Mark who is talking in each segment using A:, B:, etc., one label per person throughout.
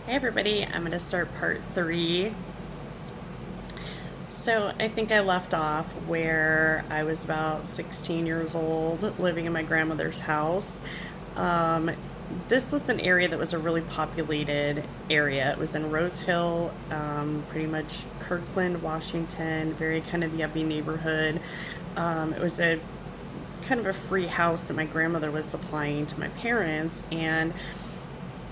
A: Hey everybody, I'm going to start part 3. So I think I left off where I was about 16 years old living in my grandmother's house. Um, this was an area that was a really populated area. It was in Rose Hill, pretty much Kirkland, Washington, very kind of yuppie neighborhood. It was a kind of a free house that my grandmother was supplying to my parents, and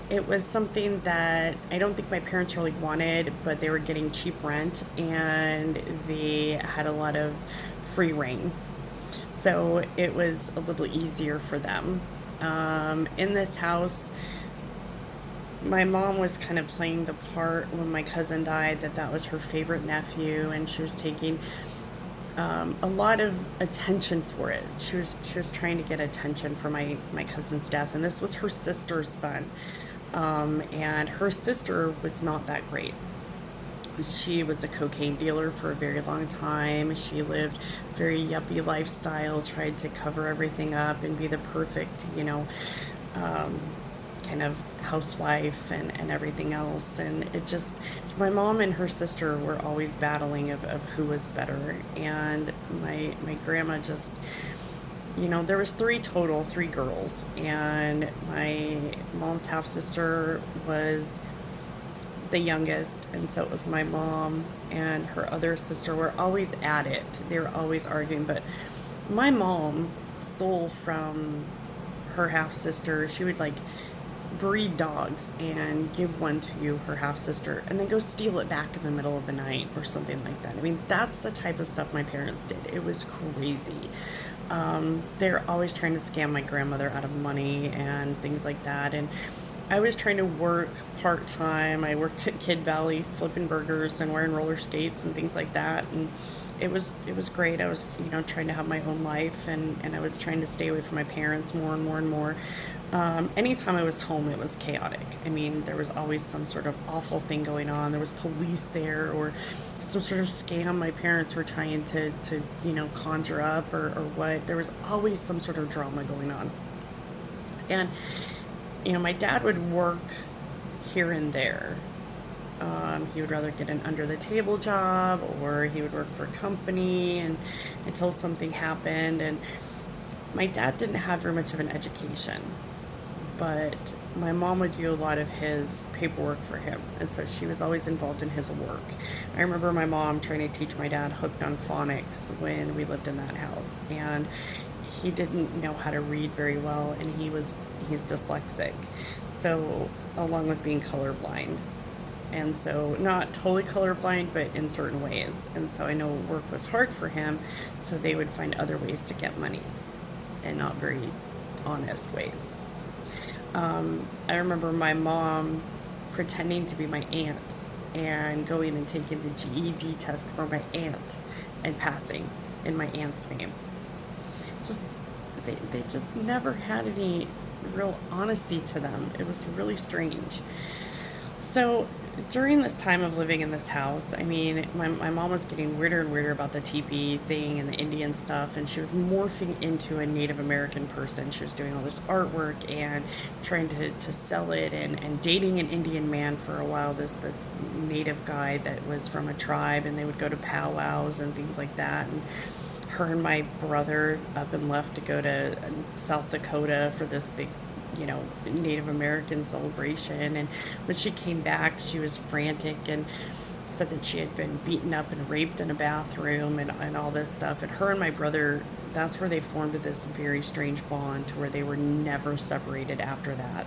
A: it was something that I don't think my parents really wanted, but they were getting cheap rent and they had a lot of free reign. So it was a little easier for them. In this house, my mom was kind of playing the part when my cousin died that that was her favorite nephew, and she was taking a lot of attention for it. She was trying to get attention for my cousin's death, and this was her sister's son. And her sister was not that great. She was a cocaine dealer for a very long time. She lived a very yuppie lifestyle, tried to cover everything up and be the perfect, um, kind of housewife and everything else. And it just, my mom and her sister were always battling of who was better. And my grandma just, there was three girls, and my mom's half sister was the youngest, and so it was my mom and her other sister were always at it. They were always arguing, but my mom stole from her half sister. She would like breed dogs and give one to her half sister and then go steal it back in the middle of the night or something like that. I mean, that's the type of stuff my parents did. It was crazy. They're always trying to scam my grandmother out of money and things like that. And I was trying to work part time. I worked at Kid Valley flipping burgers and wearing roller skates and things like that. And it was great. I was trying to have my own life, and I was trying to stay away from my parents more and more and more. Anytime I was home, it was chaotic. I mean, there was always some sort of awful thing going on. There was police there, or some sort of scam my parents were trying to conjure up, or what. There was always some sort of drama going on. And, my dad would work here and there. He would rather get an under the table job, or he would work for a company and until something happened. And my dad didn't have very much of an education, but my mom would do a lot of his paperwork for him, and so she was always involved in his work. I remember my mom trying to teach my dad hooked on phonics when we lived in that house, and he didn't know how to read very well, and he's dyslexic, so along with being colorblind. And so, not totally colorblind, but in certain ways. And so I know work was hard for him, so they would find other ways to get money, and not very honest ways. I remember my mom pretending to be my aunt and going and taking the GED test for my aunt and passing in my aunt's name. Just they just never had any real honesty to them. It was really strange. So during this time of living in this house, I mean, my mom was getting weirder and weirder about the teepee thing and the Indian stuff, and she was morphing into a Native American person. She was doing all this artwork and trying to sell it, and dating an Indian man for a while, this Native guy that was from a tribe, and they would go to powwows and things like that. And her and my brother up and left to go to South Dakota for this big Native American celebration. And when she came back, she was frantic and said that she had been beaten up and raped in a bathroom, and all this stuff. And her and my brother, that's where they formed this very strange bond to where they were never separated after that.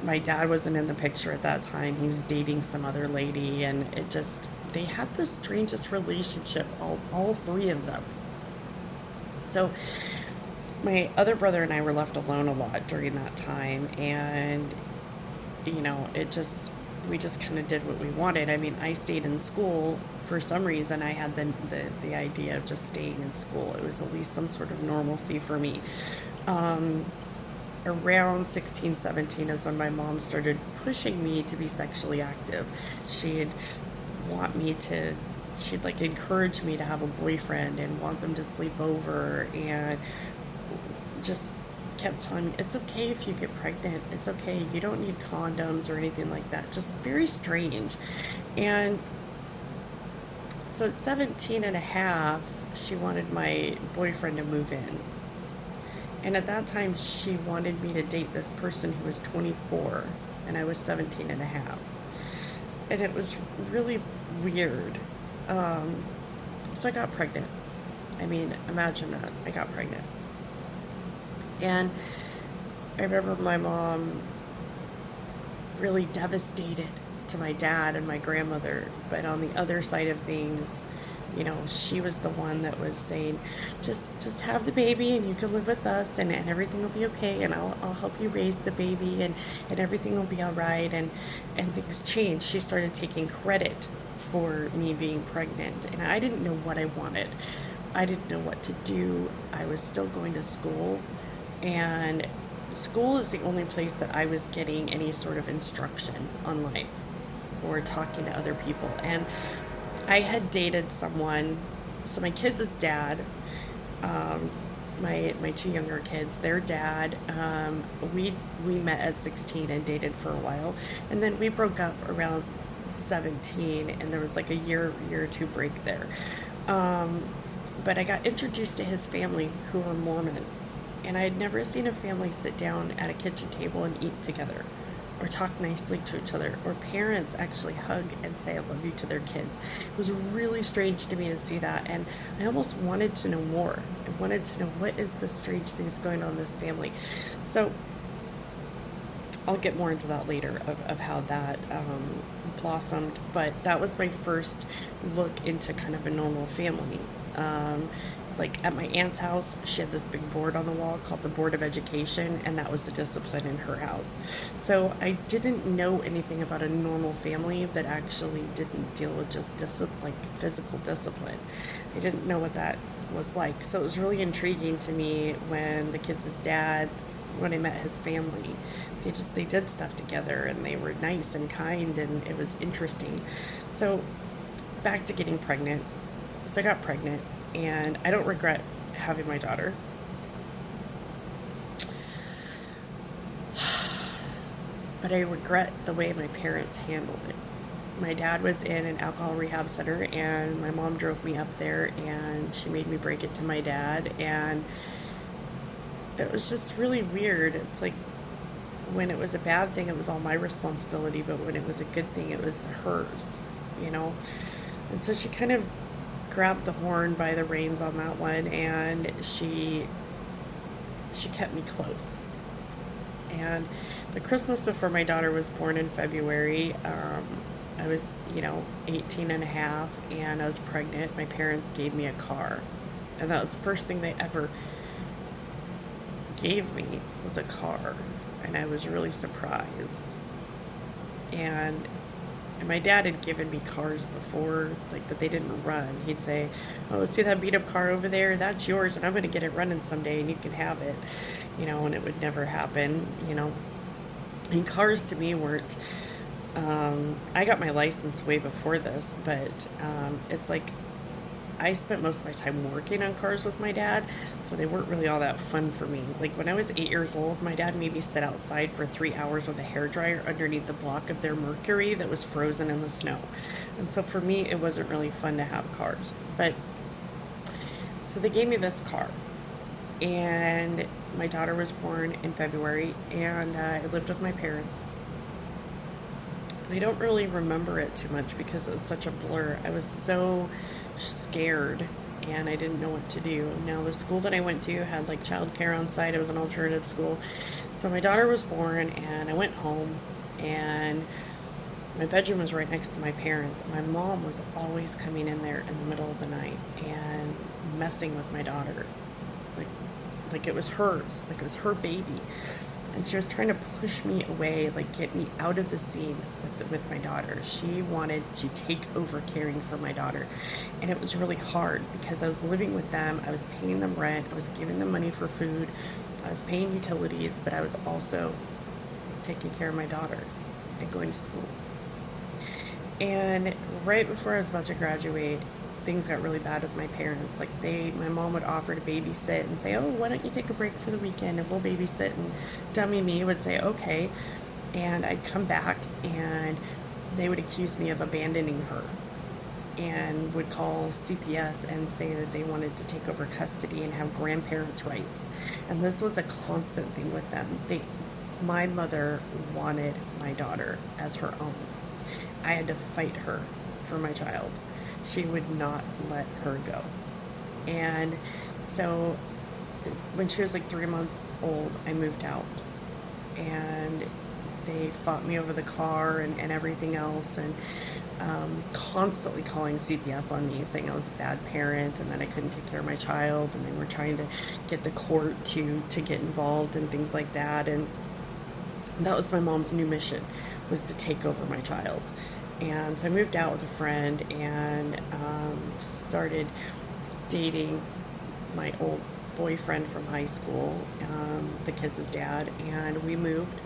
A: My dad wasn't in the picture at that time. He was dating some other lady, and they had the strangest relationship, all three of them. So my other brother and I were left alone a lot during that time, and we just kind of did what we wanted. I mean, I stayed in school for some reason. I had the idea of just staying in school. It was at least some sort of normalcy for me. Around 16, 17 is when my mom started pushing me to be sexually active. She'd want me to she'd like encourage me to have a boyfriend and want them to sleep over, and just kept telling me, it's okay if you get pregnant. It's okay. You don't need condoms or anything like that. Just very strange. And so at 17 and a half, she wanted my boyfriend to move in. And at that time, she wanted me to date this person who was 24, and I was 17 and a half. And it was really weird. So I got pregnant. I mean, imagine that. I got pregnant. And I remember my mom really devastated to my dad and my grandmother. But on the other side of things, she was the one that was saying, just have the baby and you can live with us, and everything will be okay, and I'll help you raise the baby, and everything will be all right. And things changed. She started taking credit for me being pregnant, and I didn't know what I wanted. I didn't know what to do. I was still going to school, and school is the only place that I was getting any sort of instruction on life or talking to other people. And I had dated someone, so my kids' dad, my two younger kids, their dad, we met at 16 and dated for a while, and then we broke up around 17, and there was like a year or two break there. But I got introduced to his family, who were Mormon, and I had never seen a family sit down at a kitchen table and eat together, or talk nicely to each other, or parents actually hug and say I love you to their kids. It was really strange to me to see that, and I almost wanted to know more. I wanted to know, what is the strange things going on in this family. So I'll get more into that later, of how that blossomed, but that was my first look into kind of a normal family. Like at my aunt's house, she had this big board on the wall called the Board of Education, and that was the discipline in her house. So I didn't know anything about a normal family that actually didn't deal with just physical discipline. I didn't know what that was like. So it was really intriguing to me when the kids' dad, when I met his family, they did stuff together, and they were nice and kind, and it was interesting. So back to getting pregnant. So I got pregnant, and I don't regret having my daughter. But I regret the way my parents handled it. My dad was in an alcohol rehab center, and my mom drove me up there, and she made me break it to my dad, and it was just really weird. It's like, when it was a bad thing, it was all my responsibility, but when it was a good thing, it was hers, And so she kind of grabbed the horn by the reins on that one, and she kept me close. And the Christmas before my daughter was born in February, I was 18 and a half, and I was pregnant. My parents gave me a car, and that was the first thing they ever gave me, was a car, and I was really surprised. And my dad had given me cars before, but they didn't run. He'd say, "Oh, see that beat up car over there? That's yours, and I'm going to get it running someday, and you can have it," and it would never happen, And cars to me weren't. I got my license way before this, but it's like I spent most of my time working on cars with my dad, so they weren't really all that fun for me. Like when I was 8 years old, my dad made me sit outside for 3 hours with a hairdryer underneath the block of their Mercury that was frozen in the snow. And so for me, it wasn't really fun to have cars. But so they gave me this car, and my daughter was born in February, and I lived with my parents. I don't really remember it too much because it was such a blur. I was so scared, and I didn't know what to do. Now, the school that I went to had childcare on site. It was an alternative school. So my daughter was born, and I went home, and my bedroom was right next to my parents. My mom was always coming in there in the middle of the night and messing with my daughter. Like it was hers. Like it was her baby. And she was trying to push me away, get me out of the scene with my daughter. She wanted to take over caring for my daughter. And it was really hard because I was living with them. I was paying them rent. I was giving them money for food. I was paying utilities, but I was also taking care of my daughter and going to school. And right before I was about to graduate, things got really bad with my parents. Like my mom would offer to babysit and say, "Oh, why don't you take a break for the weekend and we'll babysit?" And dummy me would say, "Okay." And I'd come back and they would accuse me of abandoning her and would call CPS and say that they wanted to take over custody and have grandparents' rights. And this was a constant thing with them. My mother wanted my daughter as her own. I had to fight her for my child. She would not let her go. And so when she was like 3 months old, I moved out. And they fought me over the car and everything else, and constantly calling CPS on me, saying I was a bad parent and that I couldn't take care of my child, and they were trying to get the court to get involved and things like that. And that was my mom's new mission, was to take over my child. And so I moved out with a friend and started dating my old boyfriend from high school, the kids' dad, and we moved.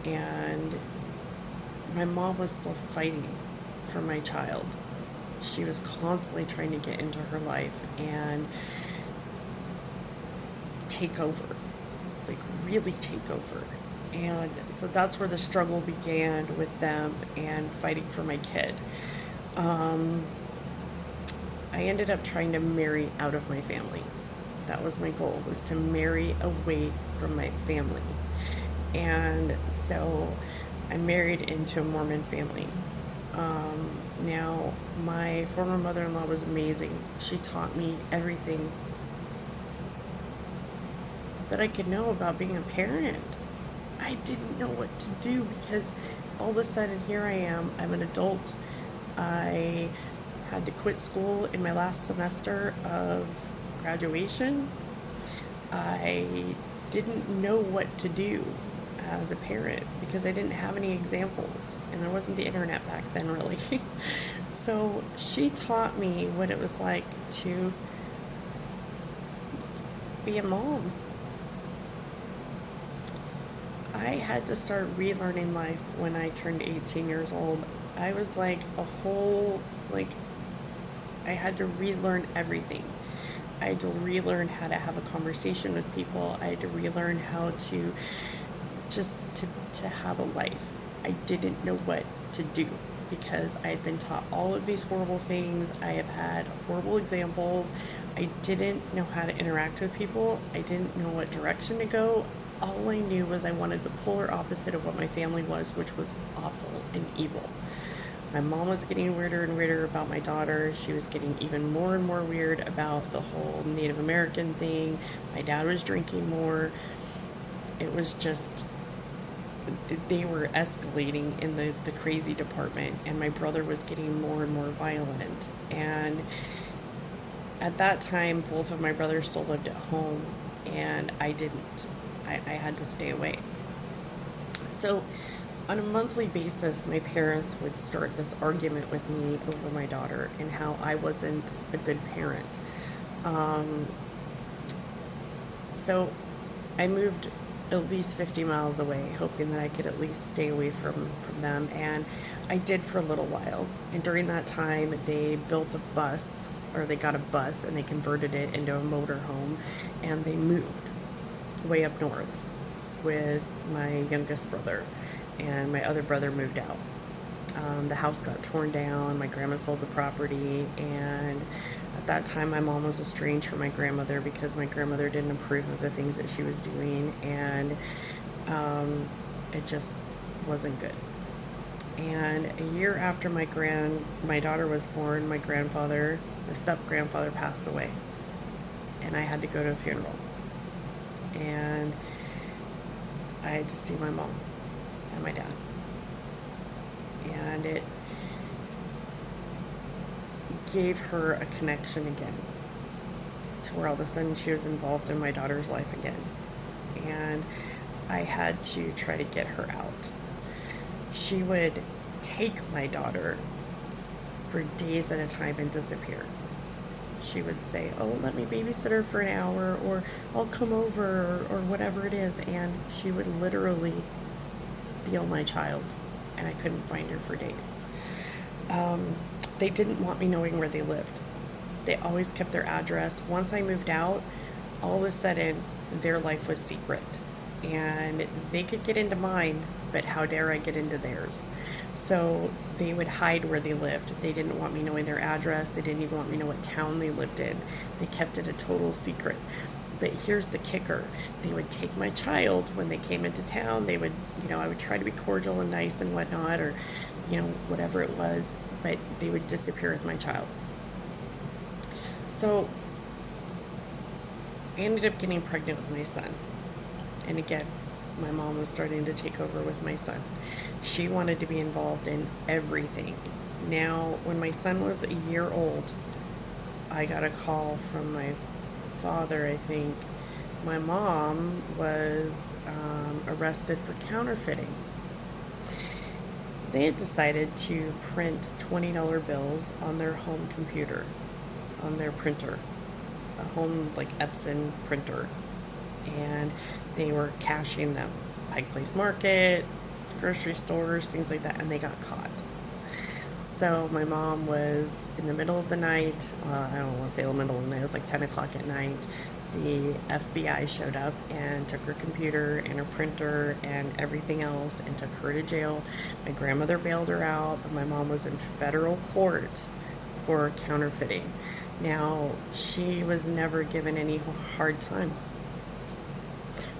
A: And my mom was still fighting for my child. She was constantly trying to get into her life and take over, like really take over. And so that's where the struggle began with them and fighting for my kid. I ended up trying to marry out of my family. That was my goal, was to marry away from my family. And so I married into a Mormon family. Now, my former mother-in-law was amazing. She taught me everything that I could know about being a parent. I didn't know what to do because all of a sudden here I am. I'm an adult. I had to quit school in my last semester of graduation. I didn't know what to do as a parent because I didn't have any examples, and there wasn't the internet back then really. So she taught me what it was like to be a mom. I had to start relearning life when I turned 18 years old. I was like I had to relearn everything. I had to relearn how to have a conversation with people. I had to relearn how to just to have a life. I didn't know what to do because I had been taught all of these horrible things. I have had horrible examples. I didn't know how to interact with people. I didn't know what direction to go. All I knew was I wanted the polar opposite of what my family was, which was awful and evil. My mom was getting weirder and weirder about my daughter. She was getting even more and more weird about the whole Native American thing. My dad was drinking more. It was just, they were escalating in the crazy department, and my brother was getting more and more violent. And at that time, both of my brothers still lived at home, and I didn't. I had to stay away. So on a monthly basis, my parents would start this argument with me over my daughter and how I wasn't a good parent. So I moved at least 50 miles away, hoping that I could at least stay away from them. And I did for a little while. And during that time, they built a bus, or they got a bus and they converted it into a motor home, and they moved way up north with my youngest brother, and my other brother moved out. The house got torn down, my grandma sold the property, and at that time my mom was estranged from my grandmother because my grandmother didn't approve of the things that she was doing, and it just wasn't good. And a year after my daughter was born, my step-grandfather passed away, and I had to go to a funeral. And I had to see my mom and my dad. And it gave her a connection again, to where all of a sudden she was involved in my daughter's life again. And I had to try to get her out. She would take my daughter for days at a time and disappear. She would say, "Oh, let me babysit her for an hour," or "I'll come over," or whatever it is. And she would literally steal my child, and I couldn't find her for days. They didn't want me knowing where they lived. They always kept their address. Once I moved out, all of a sudden, their life was secret. And they could get into mine, but how dare I get into theirs? So they would hide where they lived. They didn't want me knowing their address. They didn't even want me to know what town they lived in. They kept it a total secret. But here's the kicker. They would take my child when they came into town. They would, I would try to be cordial and nice and whatnot, or, whatever it was, but they would disappear with my child. So I ended up getting pregnant with my son. And again, my mom was starting to take over with my son. She wanted to be involved in everything. Now, when my son was a year old, I got a call from my father, I think. My mom was arrested for counterfeiting. They had decided to print $20 bills on their home computer, on their printer, a home like Epson printer, and they were cashing them. Pike Place Market, grocery stores, things like that, and they got caught. So my mom was in the middle of the night, I don't want to say the middle of the night, it was like 10 o'clock at night. The FBI showed up and took her computer and her printer and everything else and took her to jail. My grandmother bailed her out, but my mom was in federal court for counterfeiting. Now, she was never given any hard time.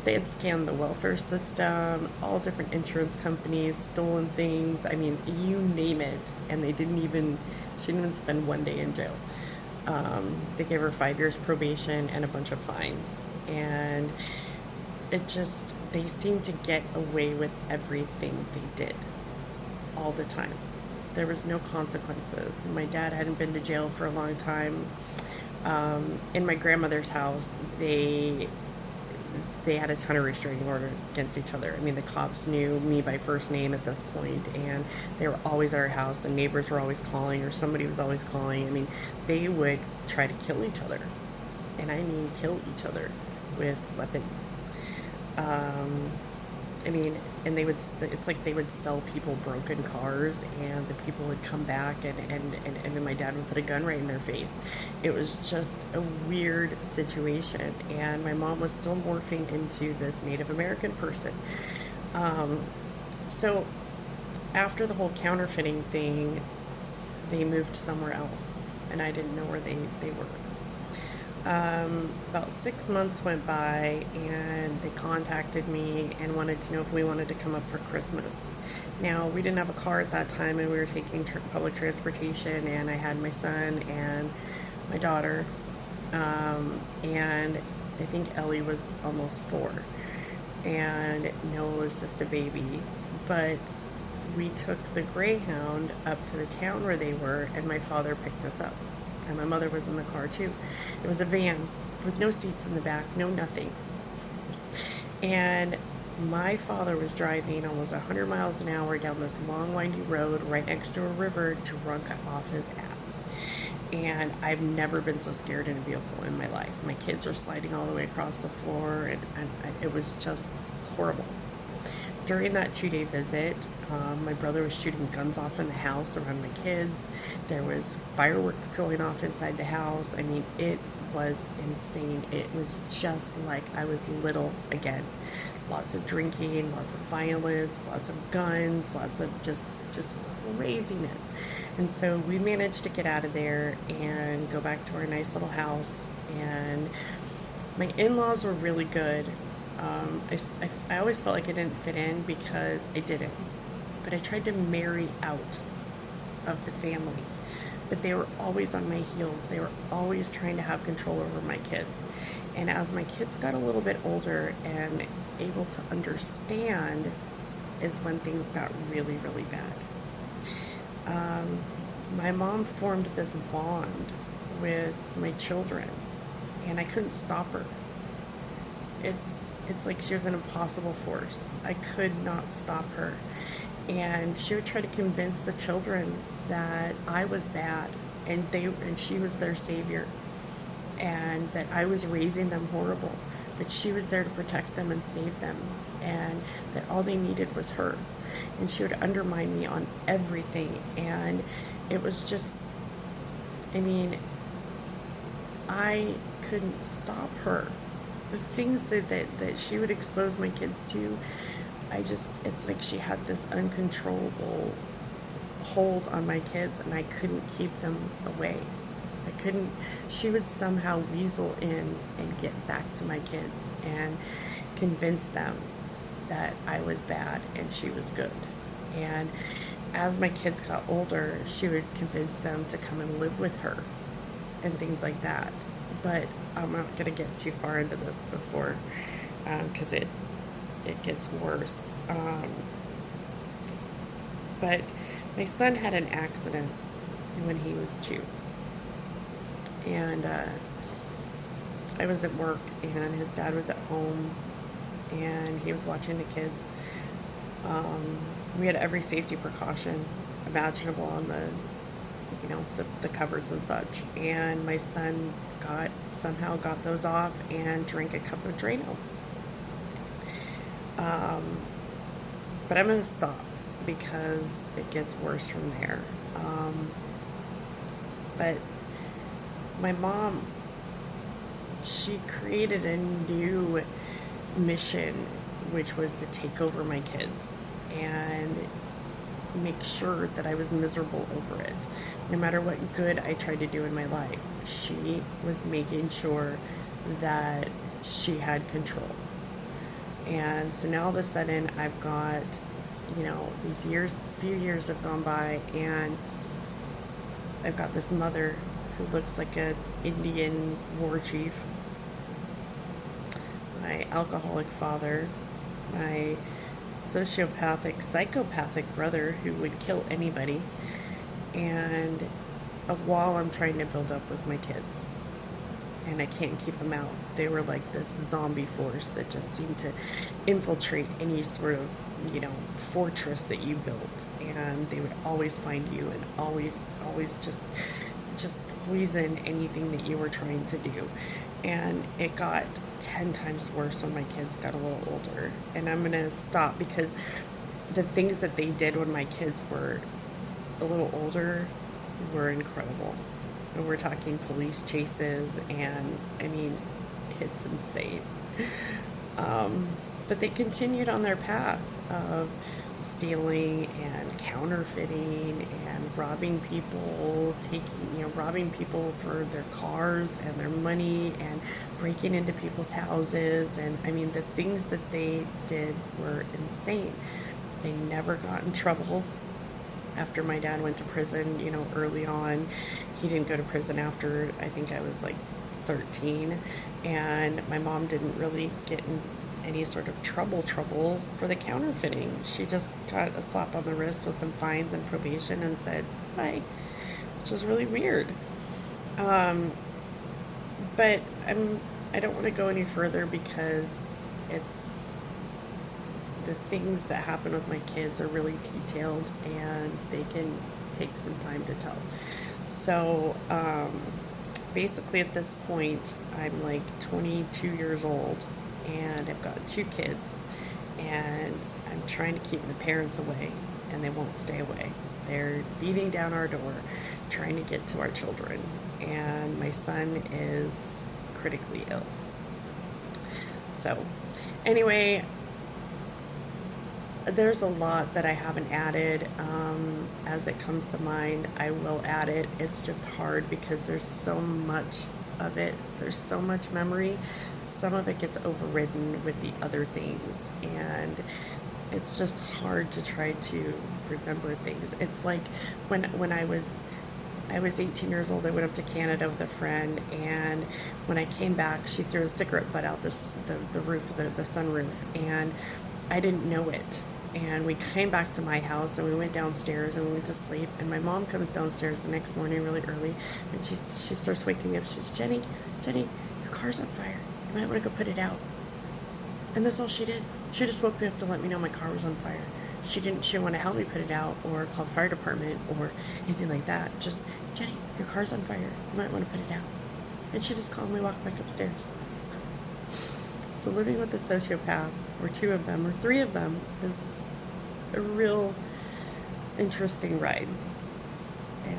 A: They had scanned the welfare system, all different insurance companies, stolen things. I mean, you name it. And she didn't even spend one day in jail. They gave her 5 years probation and a bunch of fines. And they seemed to get away with everything they did all the time. There was no consequences. My dad hadn't been to jail for a long time. In my grandmother's house, they had a ton of restraining order against each other. I mean, the cops knew me by first name at this point, and they were always at our house. The neighbors were always calling, or somebody was always calling. I mean, they would try to kill each other. And I mean kill each other with weapons. And it's like they would sell people broken cars, and the people would come back and my dad would put a gun right in their face. It was just a weird situation, and my mom was still morphing into this Native American person. So after the whole counterfeiting thing, they moved somewhere else, and I didn't know where they were. About 6 months went by, and they contacted me and wanted to know if we wanted to come up for Christmas. Now, we didn't have a car at that time, and we were taking public transportation, and I had my son and my daughter, and I think Ellie was almost 4, and Noah was just a baby. But we took the Greyhound up to the town where they were, and my father picked us up. And my mother was in the car too. It was a van with no seats in the back, no nothing. And my father was driving almost 100 miles an hour down this long, windy road right next to a river, drunk off his ass. And I've never been so scared in a vehicle in my life. My kids are sliding all the way across the floor, and it was just horrible. During that 2-day visit, my brother was shooting guns off in the house around my kids. There was fireworks going off inside the house. I mean, it was insane. It was just like I was little again. Lots of drinking, lots of violence, lots of guns, lots of just craziness. And so we managed to get out of there and go back to our nice little house. And my in-laws were really good. I always felt like I didn't fit in because I didn't. But I tried to marry out of the family. But they were always on my heels. They were always trying to have control over my kids. And as my kids got a little bit older and able to understand is when things got really, really bad. My mom formed this bond with my children, and I couldn't stop her. It's like she was an impossible force. I could not stop her. And she would try to convince the children that I was bad and she was their savior, and that I was raising them horrible, but she was there to protect them and save them. and that all they needed was her. And she would undermine me on everything. And it was just, I mean, I couldn't stop her. The things that she would expose my kids to, it's like she had this uncontrollable hold on my kids, and I couldn't keep them away. She would somehow weasel in and get back to my kids and convince them that I was bad and she was good. And as my kids got older, she would convince them to come and live with her and things like that. But I'm not going to get too far into this before, because it gets worse. But my son had an accident when he was 2. And I was at work, and his dad was at home, and he was watching the kids. We had every safety precaution imaginable on the cupboards and such. And my son somehow got those off and drank a cup of Drano. But I'm going to stop because it gets worse from there. But my mom, she created a new mission, which was to take over my kids and make sure that I was miserable over it. No matter what good I tried to do in my life, she was making sure that she had control. And so now all of a sudden I've got, these few years have gone by, and I've got this mother who looks like an Indian war chief, my alcoholic father, my psychopathic brother who would kill anybody, and a wall I'm trying to build up with my kids. And I can't keep them out. They were like this zombie force that just seemed to infiltrate any sort of, fortress that you built. And they would always find you and always just poison anything that you were trying to do. And it got 10 times worse when my kids got a little older. And I'm going to stop because the things that they did when my kids were a little older were incredible. And we're talking police chases, and it's insane. But they continued on their path of stealing and counterfeiting and robbing people, robbing people for their cars and their money, and breaking into people's houses. And the things that they did were insane. They never got in trouble. After my dad went to prison, early on, he didn't go to prison after I think I was like 13, and my mom didn't really get in any sort of trouble for the counterfeiting. She just got a slap on the wrist with some fines and probation and said bye, which was really weird. But I don't want to go any further because the things that happen with my kids are really detailed, and they can take some time to tell. So basically at this point, I'm like 22 years old, and I've got 2 kids, and I'm trying to keep my parents away, and they won't stay away. They're beating down our door, trying to get to our children, and my son is critically ill. So anyway, there's a lot that I haven't added. As it comes to mind, I will add it. It's just hard because there's so much of it. There's so much memory. Some of it gets overridden with the other things, and it's just hard to try to remember things. It's like when I was 18 years old, I went up to Canada with a friend, and when I came back, she threw a cigarette butt out the roof, the sunroof, and I didn't know it. And we came back to my house, and we went downstairs, and we went to sleep, and my mom comes downstairs the next morning really early, and she starts waking me up. She says, Jenny, your car's on fire. You might want to go put it out. And that's all she did. She just woke me up to let me know my car was on fire. She didn't want to help me put it out or call the fire department or anything like that. Just, Jenny, your car's on fire. You might want to put it out. And she just calmly walked back upstairs. So living with a sociopath, or two of them, or three of them, is a real interesting ride.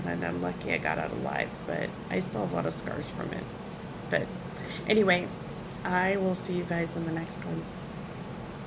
A: And I'm lucky I got out alive, but I still have a lot of scars from it. But anyway, I will see you guys in the next one.